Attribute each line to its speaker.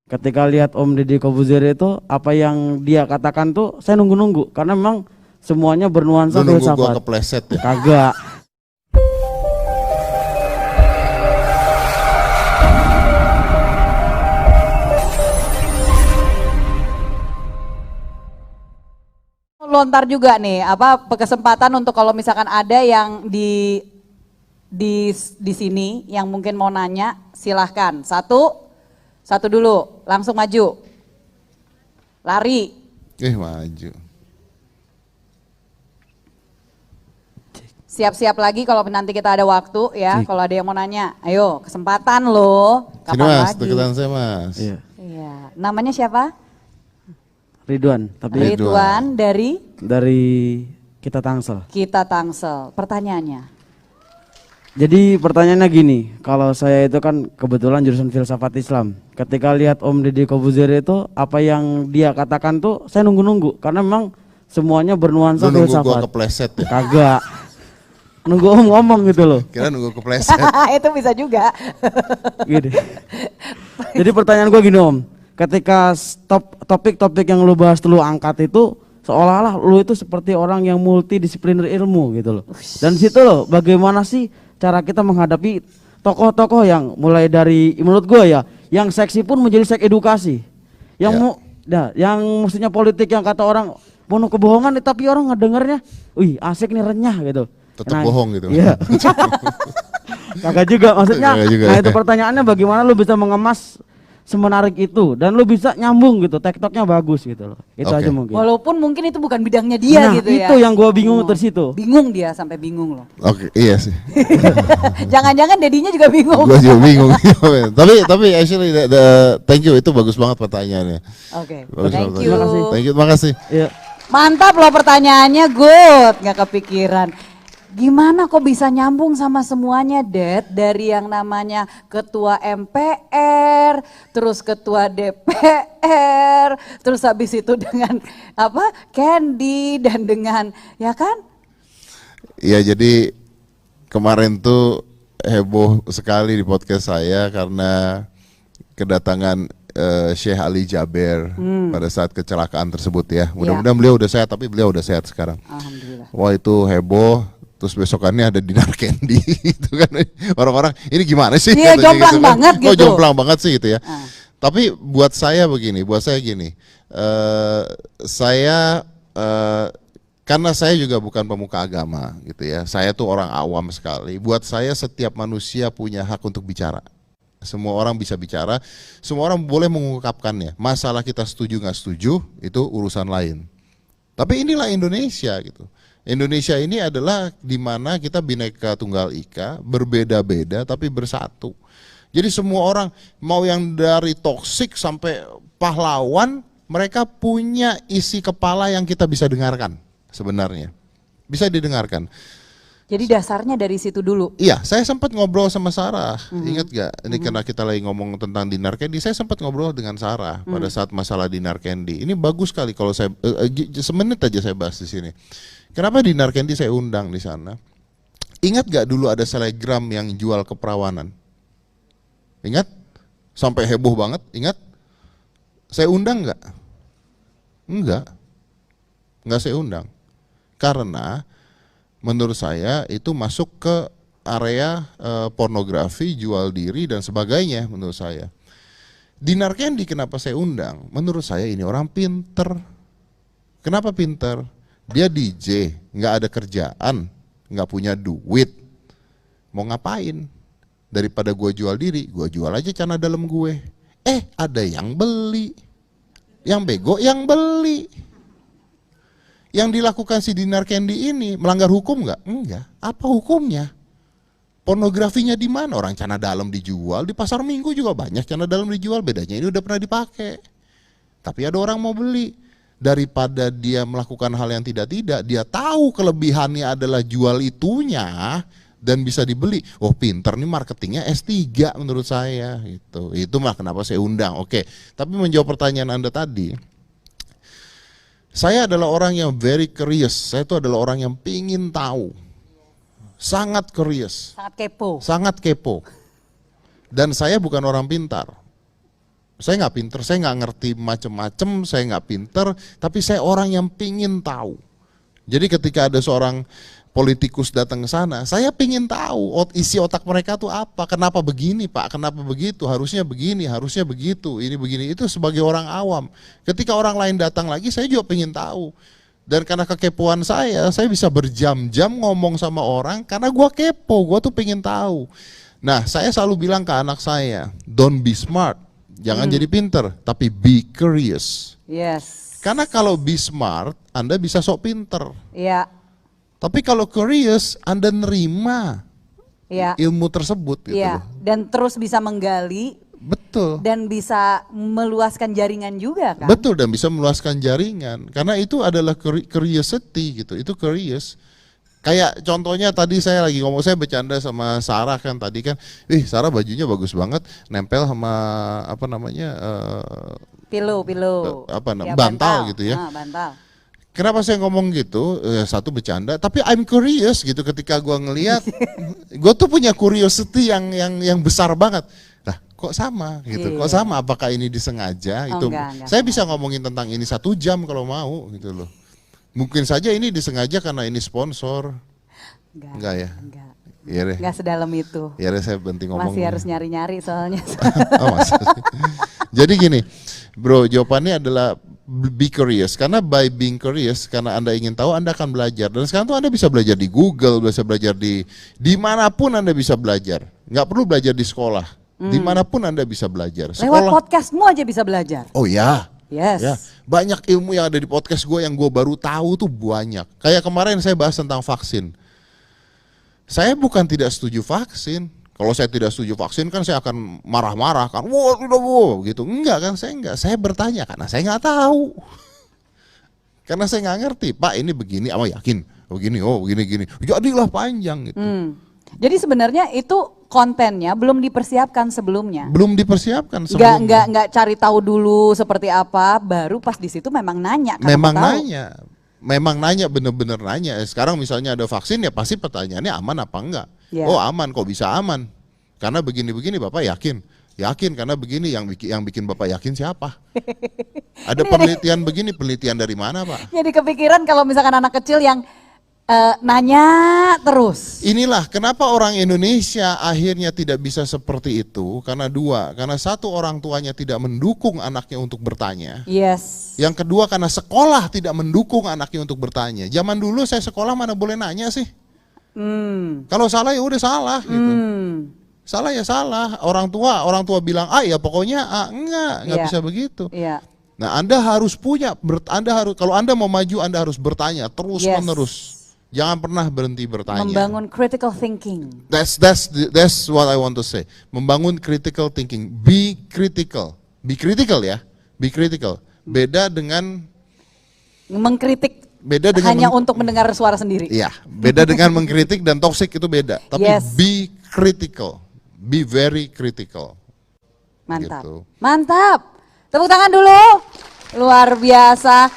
Speaker 1: Ketika lihat Om Deddy Corbuzier itu, apa yang dia katakan tuh saya nunggu-nunggu karena memang semuanya bernuansa
Speaker 2: Lu nunggu gua
Speaker 1: filsafat.
Speaker 2: kepleset ya?
Speaker 1: Kagak.
Speaker 3: Lontar juga nih apa kesempatan untuk kalau misalkan ada yang di sini yang mungkin mau nanya, silahkan. Satu dulu, langsung maju. Lari.
Speaker 2: Maju.
Speaker 3: Siap-siap lagi kalau nanti kita ada waktu ya, kalau ada yang mau nanya. Ayo, kesempatan loh.
Speaker 2: Sini
Speaker 3: Kapan
Speaker 2: Mas,
Speaker 3: lagi?
Speaker 2: deketan saya Mas.
Speaker 1: Iya.
Speaker 3: Iya. Namanya siapa?
Speaker 1: Ridwan, tapi
Speaker 3: Ridwan dari
Speaker 1: dari kita Tangsel.
Speaker 3: Kita Tangsel. Pertanyaannya.
Speaker 1: Jadi pertanyaannya gini, kalau saya itu kan kebetulan jurusan filsafat Islam. Ketika lihat Om Deddy Corbuzier itu, apa yang dia katakan tuh saya nunggu-nunggu karena memang semuanya bernuansa
Speaker 2: Lu nunggu gua
Speaker 1: filsafat.
Speaker 2: kepleset ya?
Speaker 1: Kagak. Nunggu Om ngomong gitu loh.
Speaker 2: Kira nunggu kepleset.
Speaker 3: Itu bisa juga.
Speaker 1: Gini. Jadi pertanyaan gue gini Om, ketika topik-topik yang lu bahas lu angkat itu seolah-olah lu itu seperti orang yang multidisipliner ilmu gitu loh. Dan situ loh bagaimana sih cara kita menghadapi tokoh-tokoh yang mulai dari menurut gue ya, yang seksi pun menjadi seks edukasi. Yang yang maksudnya politik yang kata orang penuh kebohongan tapi orang ngedengernya, wih asik nih renyah gitu.
Speaker 2: Tetap bohong gitu.
Speaker 1: Iya. Kagak juga maksudnya.
Speaker 2: Kagak juga,
Speaker 1: Nah
Speaker 2: ya.
Speaker 1: itu pertanyaannya bagaimana lu bisa mengemas semenarik itu dan lu bisa nyambung gitu, TikToknya bagus gitu loh. Itu
Speaker 2: Oke.
Speaker 1: aja mungkin.
Speaker 3: Walaupun mungkin itu bukan bidangnya dia
Speaker 1: Nah,
Speaker 3: gitu ya.
Speaker 1: itu yang gua bingung terus itu.
Speaker 3: Bingung dia sampai bingung loh.
Speaker 2: Oke, iya sih.
Speaker 3: Jangan-jangan dedinya juga bingung.
Speaker 2: Gua juga bingung. tapi actually thank you, itu bagus banget pertanyaannya.
Speaker 3: Oke.
Speaker 2: Bagus
Speaker 3: Thank
Speaker 2: banget.
Speaker 3: you.
Speaker 2: Thank you, makasih.
Speaker 1: Iya.
Speaker 3: Mantap loh pertanyaannya, good. Nggak kepikiran. Gimana kok bisa nyambung sama semuanya, Dad? Dari yang namanya ketua MPR, terus ketua DPR, terus habis itu dengan apa? Candy dan dengan ya kan?
Speaker 2: Iya, jadi kemarin tuh heboh sekali di podcast saya karena kedatangan Syekh Ali Jaber pada saat kecelakaan tersebut ya. Mudah-mudahan beliau udah sehat, tapi beliau udah sehat sekarang.
Speaker 3: Alhamdulillah.
Speaker 2: Wah itu heboh. Terus besokannya ada Dinar Candy gitu kan. Orang-orang ini gimana sih?
Speaker 3: Iya,
Speaker 2: katanya
Speaker 3: jomplang
Speaker 2: gitu kan.
Speaker 3: banget
Speaker 2: Oh
Speaker 3: gitu.
Speaker 2: jomplang banget sih gitu ya. Tapi buat saya gini, saya karena saya juga bukan pemuka agama gitu ya. Saya tuh orang awam sekali. Buat saya setiap manusia punya hak untuk bicara. Semua orang bisa bicara, semua orang boleh mengungkapkannya. Masalah kita setuju nggak setuju itu urusan lain. Tapi inilah Indonesia gitu. Indonesia ini adalah di mana kita bineka tunggal ika, berbeda-beda tapi bersatu. Jadi semua orang mau yang dari toksik sampai pahlawan, mereka punya isi kepala yang kita bisa dengarkan sebenarnya. Bisa didengarkan.
Speaker 3: Jadi dasarnya dari situ dulu.
Speaker 2: Iya, saya sempat ngobrol sama Sarah. Ingat gak? Ini karena kita lagi ngomong tentang Dinar Candy, saya sempat ngobrol dengan Sarah pada saat masalah Dinar Candy. Ini bagus sekali kalau saya semenit aja saya bahas di sini. Kenapa Dinar Candy saya undang di sana? Ingat gak dulu ada selegram yang jual keperawanan? Ingat? Sampai heboh banget, ingat? Saya undang gak? Enggak saya undang. Karena menurut saya itu masuk ke area pornografi, jual diri dan sebagainya menurut saya. Dinar Candy kenapa saya undang? Menurut saya ini orang pinter. Kenapa pinter? Dia DJ, nggak ada kerjaan, nggak punya duit, mau ngapain? Daripada gue jual diri, gue jual aja celana dalam gue. Ada yang beli, yang bego yang beli. Yang dilakukan si Dinar Candy ini melanggar hukum nggak? Enggak. Apa hukumnya? Pornografinya di mana? Orang celana dalam dijual di pasar Minggu juga banyak celana dalam dijual. Bedanya ini udah pernah dipakai. Tapi ada orang mau beli. Daripada dia melakukan hal yang tidak-tidak, dia tahu kelebihannya adalah jual itunya dan bisa dibeli. Oh pinter nih marketingnya S3 menurut saya gitu. Itu mah kenapa saya undang. Oke. Tapi menjawab pertanyaan Anda tadi, saya adalah orang yang very curious. Saya itu adalah orang yang pingin tahu. Sangat curious.
Speaker 3: Sangat kepo.
Speaker 2: Sangat kepo. Dan saya bukan orang pintar. Saya nggak pinter, saya nggak ngerti macem-macem, saya nggak pinter, tapi saya orang yang pingin tahu. Jadi ketika ada seorang politikus datang ke sana, saya pingin tahu isi otak mereka tuh apa, kenapa begini Pak, kenapa begitu, harusnya begini, harusnya begitu, ini begini, itu sebagai orang awam. Ketika orang lain datang lagi, saya juga pingin tahu. Dan karena kekepoan saya bisa berjam-jam ngomong sama orang, karena gua kepo, gua tuh pingin tahu. Nah, saya selalu bilang ke anak saya, don't be smart. Jangan jadi pinter, tapi be curious.
Speaker 3: Yes.
Speaker 2: Karena kalau be smart, Anda bisa sok pinter.
Speaker 3: Iya.
Speaker 2: Tapi kalau curious, Anda nerima
Speaker 3: Iya.
Speaker 2: ilmu tersebut gitu
Speaker 3: Iya.
Speaker 2: loh.
Speaker 3: Dan terus bisa menggali
Speaker 2: Betul.
Speaker 3: dan bisa meluaskan jaringan juga kan?
Speaker 2: Betul, dan bisa meluaskan jaringan. Karena itu adalah curiosity gitu, itu curious. Kayak contohnya tadi saya lagi ngomong, saya bercanda sama Sarah kan tadi kan, Sarah bajunya bagus banget, nempel sama apa namanya
Speaker 3: Pilu. Ya,
Speaker 2: bantal gitu ya.
Speaker 3: Bantal.
Speaker 2: Kenapa saya ngomong gitu? Satu bercanda, tapi I'm curious gitu ketika gua ngelihat, gue tuh punya curiosity yang besar banget. Nah, kok sama gitu?
Speaker 3: Iya.
Speaker 2: Kok sama? Apakah ini disengaja?
Speaker 3: Oh,
Speaker 2: Itu
Speaker 3: enggak.
Speaker 2: saya bisa ngomongin tentang ini 1 jam kalau mau gitu loh. Mungkin saja ini disengaja karena ini sponsor. Enggak ya?
Speaker 3: Enggak.
Speaker 2: Iya deh.
Speaker 3: Enggak sedalam itu.
Speaker 2: Iya deh, saya berhenti ngomong.
Speaker 3: Masih harus nyari-nyari soalnya.
Speaker 2: Oh, masa sih? Jadi gini, bro, jawabannya adalah be curious. Karena by being curious, karena Anda ingin tahu, Anda akan belajar. Dan sekarang tuh Anda bisa belajar di Google, bisa belajar di dimanapun Anda bisa belajar. Nggak perlu belajar di sekolah. Dimanapun Anda bisa belajar.
Speaker 3: Lewat podcastmu aja bisa belajar.
Speaker 2: Oh ya.
Speaker 3: Yes.
Speaker 2: Ya, banyak ilmu yang ada di podcast gue yang gue baru tahu tuh banyak. Kayak kemarin saya bahas tentang vaksin. Saya bukan tidak setuju vaksin. Kalau saya tidak setuju vaksin kan saya akan marah-marah kan. Wah, tidak gitu. Enggak kan, saya enggak. Saya bertanya karena saya nggak tahu. Karena saya nggak ngerti. Pak, ini begini, apa yakin? Begini, begini. Jadilah panjang gitu.
Speaker 3: Jadi sebenarnya itu kontennya belum dipersiapkan sebelumnya.
Speaker 2: Belum dipersiapkan sebelumnya.
Speaker 3: Enggak cari tahu dulu seperti apa, baru pas di situ memang nanya. karena
Speaker 2: Memang
Speaker 3: mau tahu.
Speaker 2: nanya. Memang nanya, bener-bener nanya. Sekarang misalnya ada vaksin ya pasti pertanyaannya aman apa enggak.
Speaker 3: Ya.
Speaker 2: Oh aman, kok bisa aman? Karena begini-begini Bapak yakin? Yakin karena begini, yang bikin Bapak yakin siapa? Ada penelitian begini, penelitian dari mana Pak?
Speaker 3: Jadi kepikiran kalau misalkan anak kecil yang nanya terus.
Speaker 2: Inilah kenapa orang Indonesia akhirnya tidak bisa seperti itu. Karena dua, karena satu, orang tuanya tidak mendukung anaknya untuk bertanya.
Speaker 3: Yes.
Speaker 2: Yang kedua, karena sekolah tidak mendukung anaknya untuk bertanya. Zaman dulu saya sekolah mana boleh nanya sih? Kalau salah ya udah salah gitu. Salah ya salah. Orang tua bilang A ya pokoknya A. Enggak
Speaker 3: Iya.
Speaker 2: bisa begitu.
Speaker 3: Iya.
Speaker 2: Nah, Anda harus punya, kalau Anda mau maju, Anda harus bertanya terus
Speaker 3: Yes.
Speaker 2: menerus. Jangan pernah berhenti bertanya.
Speaker 3: Membangun critical thinking.
Speaker 2: That's what I want to say. Membangun critical thinking. Be critical. Be critical ya. Be critical. Beda dengan
Speaker 3: Mengkritik
Speaker 2: dengan
Speaker 3: hanya untuk mendengar suara sendiri.
Speaker 2: Iya, beda dengan mengkritik dan toxic itu beda. Tapi
Speaker 3: Yes.
Speaker 2: be critical. Be very critical.
Speaker 3: Mantap.
Speaker 2: Gitu.
Speaker 3: Mantap. Tepuk tangan dulu. Luar biasa.